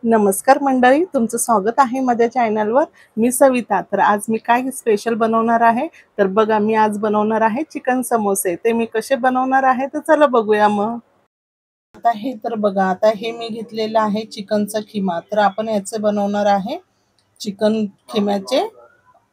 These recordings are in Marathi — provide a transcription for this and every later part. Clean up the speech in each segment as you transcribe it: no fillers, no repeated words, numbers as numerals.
नमस्कार मंडळी, तुमचं स्वागत आहे माझ्या चॅनलवर. मी सविता. तर आज मी काय स्पेशल बनवणार आहे, तर बघा मी आज बनवणार आहे चिकन समोसे. ते मी कसे बनवणार आहे तर चला बघूया मग. आता हे तर बघा, आता हे मी घेतलेलं आहे चिकनचा खिमा. तर आपण याचे बनवणार आहे चिकन खिम्याचे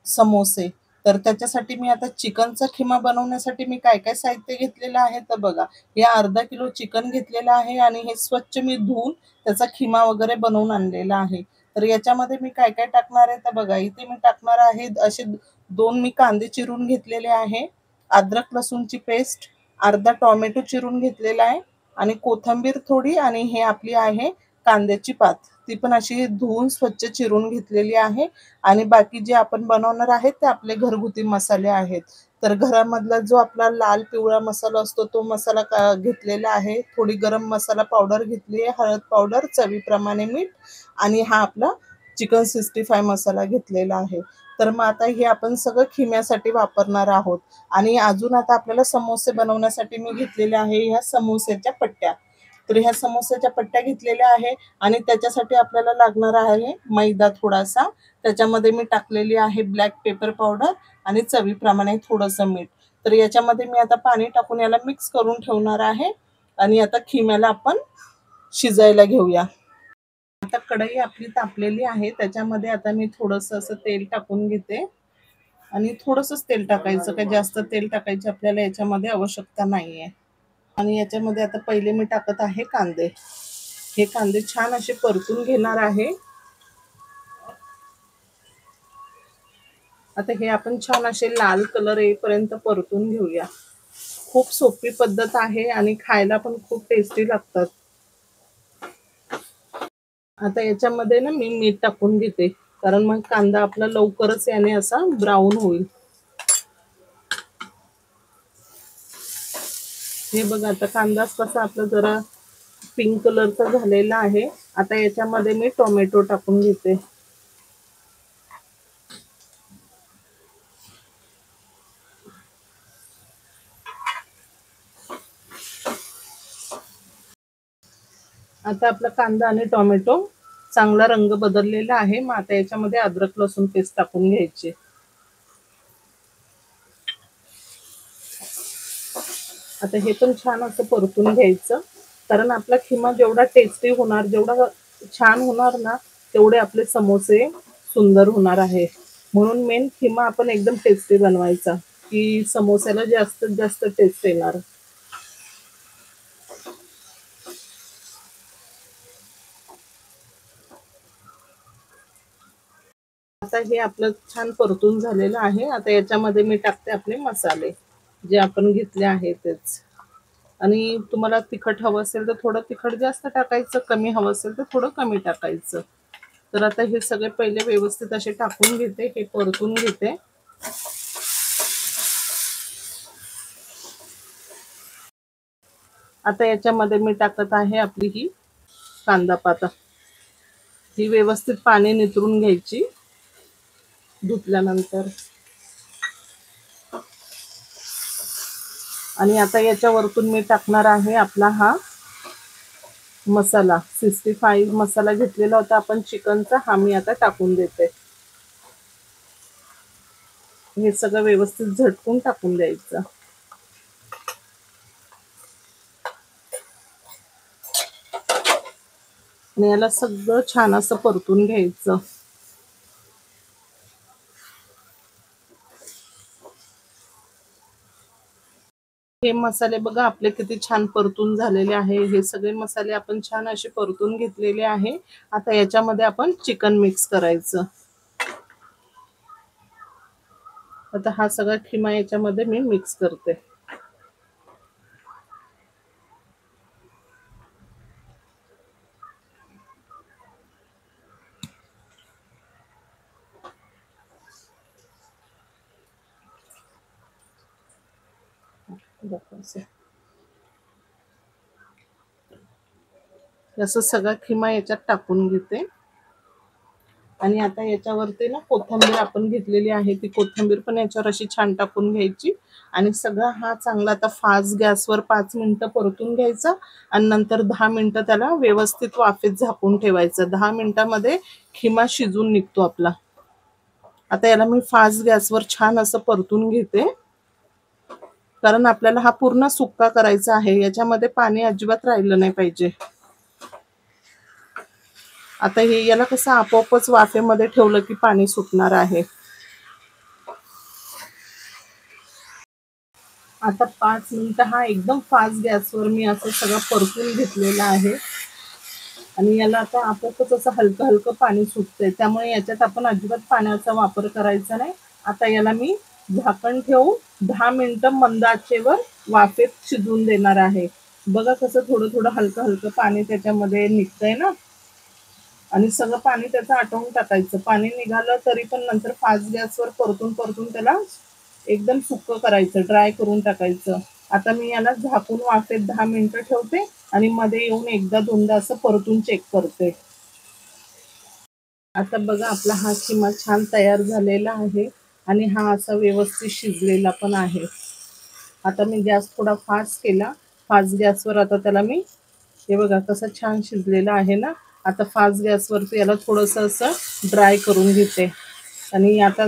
समोसे. तर त्याच्यासाठी मी आता चिकनचा खिमा बनवण्यासाठी मी काय काय साहित्य घेतलेलं आहे तर बघा. हे अर्धा किलो चिकन घेतलेलं आहे आणि हे स्वच्छ मी धुवून त्याचा खिमा वगैरे बनवून आणलेला आहे. तर याच्यामध्ये मी काय काय टाकणार आहे तर बघा, इथे मी टाकणार आहे असे 2 मी कांदे चिरून घेतलेले आहे, अद्रक लसूणची पेस्ट, अर्धा टोमॅटो चिरून घेतलेला आहे आणि कोथिंबीर थोडी आणि हे आपली आहे कांद्याची पात. ती पण अशी धुवून स्वच्छ चिरून घेतलेली आहे आणि बाकी जे आपण बनवणार आहेत ते आपले घरगुती मसाले आहेत. तर घरामधला जो आपला लाल पिवळा मसाला असतो तो मसाला घेतलेला आहे. थोडी गरम मसाला पावडर घेतली आहे, हळद पावडर, चवीप्रमाणे मीठ आणि हा आपला चिकन 65 मसाला घेतलेला आहे. तर मग आता हे आपण सगळं खिम्यासाठी वापरणार आहोत. आणि अजून आता आपल्याला समोसे बनवण्यासाठी मी घेतलेले आहे ह्या समोस्याच्या पट्ट्या. तर ह्या समोस्याच्या पट्ट्या घेतलेल्या आहे आणि त्याच्यासाठी आपल्याला लागणार आहे मैदा थोडासा. त्याच्यामध्ये मी टाकलेली आहे ब्लॅक पेपर पावडर आणि चवीप्रमाणे थोडंसं मीठ. तर याच्यामध्ये मी आता पाणी टाकून याला मिक्स करून ठेवणार आहे आणि आता खिम्याला आपण शिजायला घेऊया. आता कढई आपली तापलेली आहे, त्याच्यामध्ये आता मी थोडंसं असं तेल टाकून घेते आणि थोडंसंच तेल टाकायचं, काही जास्त तेल टाकायची आपल्याला याच्यामध्ये आवश्यकता नाहीये. आणि याच्यामध्ये आता पहिले मी टाकत आहे कांदे. हे कांदे छान असे परतून घेणार आहे. आता हे आपण छान असे लाल कलर येईपर्यंत परतून घेऊया. खूप सोपी पद्धत आहे आणि खायला पण खूप टेस्टी लागतात. आता याच्यामध्ये ना मी मीठ टाकून घेते, कारण मग कांदा आपला लवकरच याने असा ब्राऊन होईल. हे बघा, आता कांदाच कसा आपला जरा पिंक कलरचा झालेला आहे. आता याच्यामध्ये मी टोमॅटो टाकून घेते. आता आपला कांदा आणि टोमॅटो चांगला रंग बदललेला आहे. मग आता याच्यामध्ये अद्रक लसूण पेस्ट टाकून घ्यायची. आता हे पण छान असं परतून घ्यायचं, कारण आपला खिमा जेवढा टेस्टी होणार, जेवढा छान होणार ना, तेवढे आपले समोसे सुंदर होणार आहे. म्हणून मेन खिमा आपण एकदम टेस्टी बनवायचा, की समोस्याला जास्तीत जास्त टेस्ट येणार. आता हे आपलं छान परतून झालेलं आहे. आता याच्यामध्ये मी टाकते आपले मसाले जे आपण घेतले आहे तेच. आणि तुम्हाला तिखट हवं असेल तर थोडं तिखट जास्त टाकायचं, कमी हवं असेल तर थोडं कमी टाकायचं. तर आता हे सगळे पहिले व्यवस्थित असे टाकून घेते, हे परतून घेते. आता याच्यामध्ये मी टाकत आहे आपली ही कांदा पात. ही व्यवस्थित पाणी नितरून घ्यायची धुतल्यानंतर. आणि आता याच्या वरतून मी टाकणार आहे आपला हा मसाला, 65 मसाला घेतलेला होता आपण चिकनचा, हा मी आता टाकून देते. हे सगळं व्यवस्थित झटकून टाकून द्यायचं. आणि याला सगळं छान असं परतून घ्यायचं. हे मसाले बघा आपले किती छान परतून झालेले आहे. हे सगळे मसाले आपण छान असे परतून घेतलेले आहे. आता याच्यामध्ये आपण चिकन मिक्स करायचं. आता हा सगळा खिमा याच्यामध्ये मी मिक्स करते. असं सगळा खिमा याच्यात टाकून घेते. आणि आता याच्यावरती ना कोथिंबीर आपण घेतलेली आहे, ती कोथिंबीर पण याच्यावर अशी छान टाकून घ्यायची आणि सगळा हा चांगला आता फास्ट गॅसवर 5 मिनिटं परतून घ्यायचा आणि नंतर 10 मिनिटं त्याला व्यवस्थित वाफेत झाकून ठेवायचं. 10 मिनिटांमध्ये खिमा शिजून निघतो आपला. आता याला मी फास्ट गॅसवर छान असं परतून घेते, कारण आपल्याला हा पूर्ण सुक्का करायचा आहे. याच्यामध्ये पाणी अजिबात राहिलं नाही पाहिजे. आता हे याला कसं आपोआपच वाफेमध्ये ठेवलं की पाणी सुटणार आहे. आता 5 मिनिटं हा एकदम फास्ट गॅसवर मी असं सगळं परतून घेतलेला आहे आणि याला आता आपोआपच असं हलकं हलकं पाणी सुटतंय, त्यामुळे याच्यात आपण अजिबात पाण्याचा वापर करायचा नाही. आता याला मी झाकण ठेवून 10 मिनिटं मंद आचेवर वाफेत शिजवून देणार आहे. बघा कसं थोडं थोडं हलकं हलकं पाणी त्याच्यामध्ये निघतंय ना, आणि सगळं पाणी त्याचं आटवून टाकायचं. पाणी निघालं तरी पण नंतर फास्ट गॅसवर परतून परतून त्याला एकदम सुक्क करायचं, ड्राय करून टाकायचं. आता मी याला झाकून वाफेत 10 मिनिटं ठेवते आणि मध्ये येऊन एकदा दोनदा असं परतून चेक करते. आता बघा आपला हा खिमा छान तयार झालेला आहे आणि हा असा व्यवस्थित शिजलेला पण आहे. आता मी गॅस थोडा फास्ट केला. फास्ट गॅसवर आता त्याला मी, हे बघा कसं छान शिजलेलं आहे ना. आता फास्ट गॅसवरती याला थोडंसं असं ड्राय करून घेते. आणि आता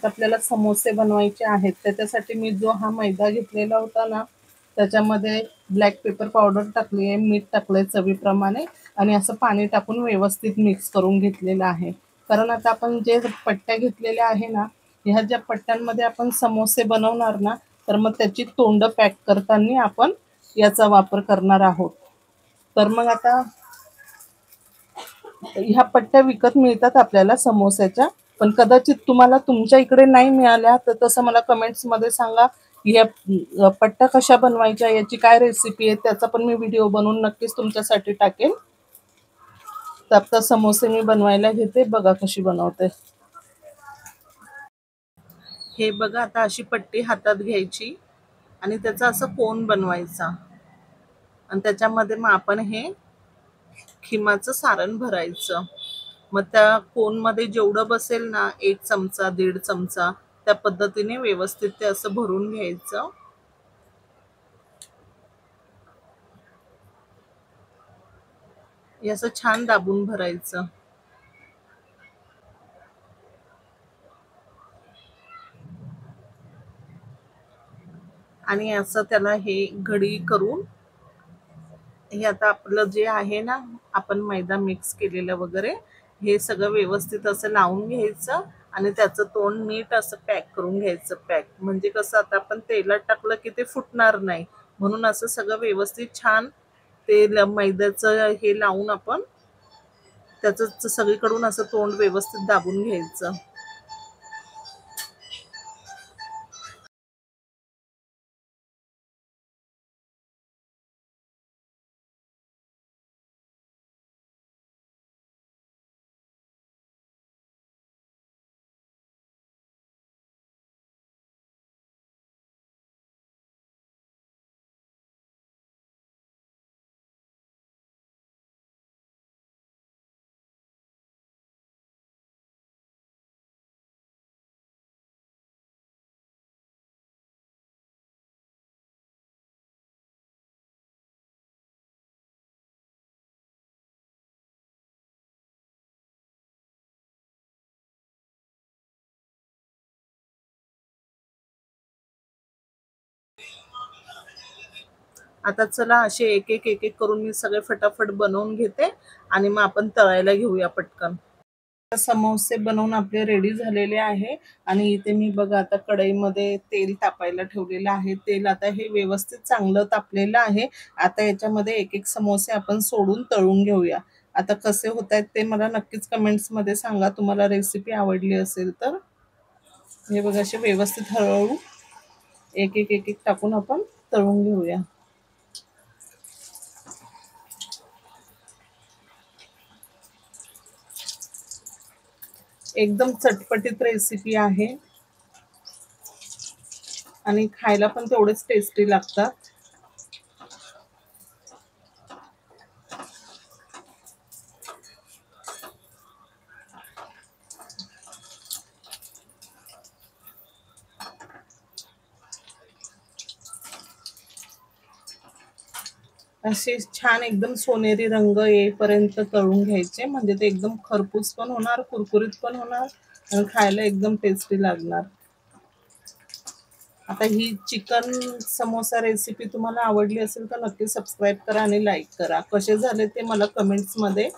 आपल्याला समोसे बनवायचे आहेत, त्याच्यासाठी मी जो हा मैदा घेतलेला होता ना, त्याच्यामध्ये ब्लॅक पेपर पावडर टाकली आहे, मीठ टाकलंय चवीप्रमाणे आणि असं पाणी टाकून व्यवस्थित मिक्स करून घेतलेलं आहे. कारण आता आपण जे पट्ट्या घेतलेल्या आहे ना, ह्या ज्या पट्ट्यांमध्ये आपण समोसे बनवणार ना, तर मग त्याची तोंड पॅक करताना आपण याचा वापर करणार आहोत. तर मग आता ह्या पट्ट्या विकत मिळतात आपल्याला समोस्याच्या, पण कदाचित तुम्हाला तुमच्या इकडे नाही मिळाल्या तर तसं मला कमेंट्समध्ये सांगा. या पट्ट्या कशा बनवायच्या, याची काय रेसिपी आहे, त्याचा पण मी व्हिडिओ बनवून नक्कीच तुमच्यासाठी टाकेल. तर आता समोसे मी बनवायला घेते, बघा कशी बनवते. हे बघा, आता अशी पट्टी हातात घ्यायची आणि त्याचा असं कोन बनवायचा आणि त्याच्यामध्ये मग आपण हे खिमाचं सारण भरायचं. मग त्या कोनमध्ये जेवढं बसेल ना, 1 चमचा 1.5 चमचा, त्या पद्धतीने व्यवस्थित ते असं भरून घ्यायचं. हे असं छान दाबून भरायचं आणि असं त्याला हे घडी करून, हे आता आपलं जे आहे ना, आपण मैदा मिक्स केलेलं वगैरे, हे सगळं व्यवस्थित असं लावून घ्यायचं आणि त्याचं तोंड नीट असं पॅक करून घ्यायचं. पॅक म्हणजे कसं, आता आपण तेलात टाकलं की ते फुटणार नाही, म्हणून असं सगळं व्यवस्थित छान ते मैद्याचं हे लावून आपण त्याचं सगळीकडून असं तोंड व्यवस्थित दाबून घ्यायचं. आता चला, असे एक एक एक एक करून मी सगळे फटाफट बनवून घेते आणि मग आपण तळायला घेऊया पटकन. समोसे बनवून आपले रेडी झालेले आहे आणि इथे मी बघा आता कढईमध्ये तेल तापायला ठेवलेलं आहे. तेल आता हे व्यवस्थित चांगलं तापलेलं आहे. आता याच्यामध्ये एक एक समोसे आपण सोडून तळून घेऊया. आता कसे होत आहेत ते मला नक्कीच कमेंट्समध्ये सांगा, तुम्हाला रेसिपी आवडली असेल तर. हे बघा, असे व्यवस्थित हळूहळू एक एक एक एक टाकून आपण तळून घेऊया. एकदम चटपटीत रेसिपी आहे आणि खायला पण तेवढेच टेस्टी लागतात. असे छान एकदम सोनेरी रंग येईपर्यंत तळून घ्यायचे, म्हणजे ते एकदम खरपूस पण होणार, कुरकुरीत पण होणार आणि खायला एकदम टेस्टी लागणार. आता ही चिकन समोसा रेसिपी तुम्हाला आवडली असेल तर नक्की सबस्क्राईब करा आणि लाईक करा. कसे झाले ते मला कमेंट्समध्ये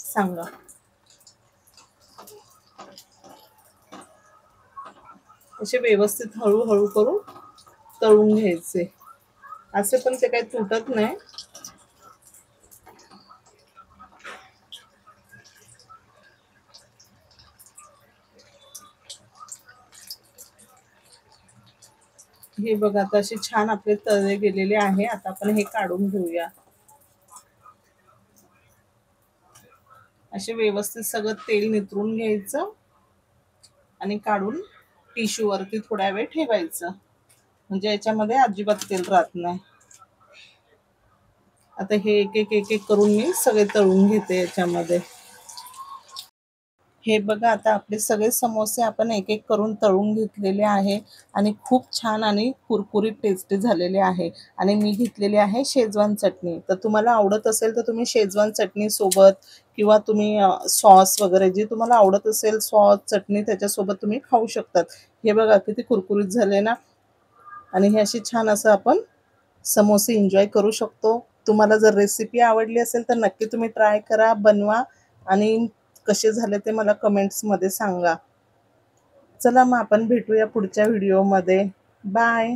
सांगा. असे व्यवस्थित हळूहळू करून तळून घ्यायचे, असे पण ते काही तुटत नाही. हे बघा आता असे छान आपले तळले गेलेले आहे. आता आपण हे काढून घेऊया. असे व्यवस्थित सगळं तेल नितरून घ्यायचं आणि काढून टिश्यू वरती थोड्या वेळ ठेवायचं, म्हणजे याच्यामध्ये अजिबात तेल राहत नाही. आता हे एक एक एक एक करून मी सगळे तळून घेते याच्यामध्ये. हे बघा आता आपले सगळे समोसे आपण एक एक करून तळून घेतलेले आहे आणि खूप छान आणि कुरकुरीत टेस्टी झालेले आहे. आणि मी घेतलेली आहे शेजवान चटणी. तर तुम्हाला आवडत असेल तर तुम्ही शेजवान चटणी सोबत किंवा तुम्ही सॉस वगैरे जे तुम्हाला आवडत असेल सॉस चटणी त्याच्यासोबत तुम्ही खाऊ शकतात. हे बघा किती कुरकुरीत झाले ना. आणि हे अशी छान असं आपण समोसे एन्जॉय करू शकतो. तुम्हाला जर रेसिपी आवडली असेल तर नक्की तुम्ही ट्राय करा, बनवा आणि कसे झाले ते मला कमेंट्समध्ये सांगा. चला मग आपण भेटूया पुढच्या व्हिडिओमध्ये. बाय.